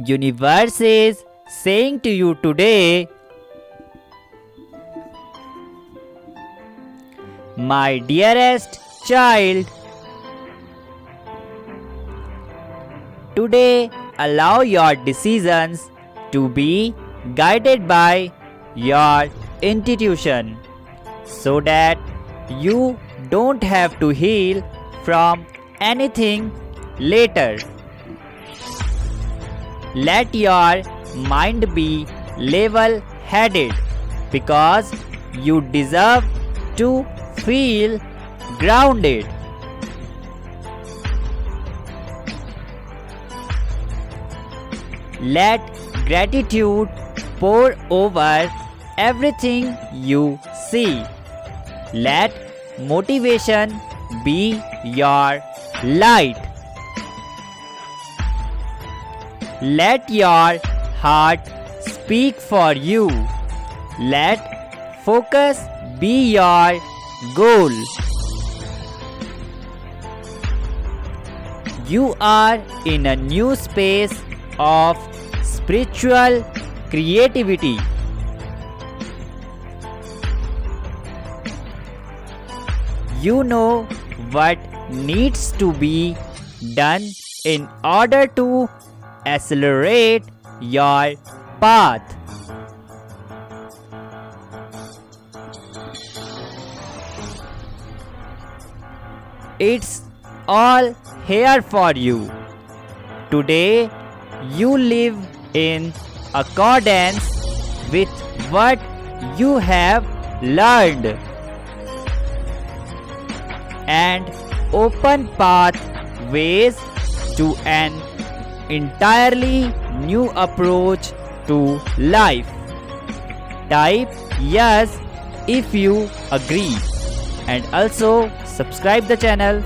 Universe is saying to you today, my dearest child, today allow your decisions to be guided by your intuition so that you don't have to heal from anything later. Let your mind be level headed because you deserve to feel grounded. Let gratitude pour over everything you see. Let motivation be your light. Let your heart speak for you. Let focus be your goal. You are in a new space of spiritual creativity. You know what needs to be done in order to accelerate your path. It's all here for you. Today, you live in accordance with what you have learned and open pathways to an entirely new approach to life. Type yes if you agree and also subscribe the channel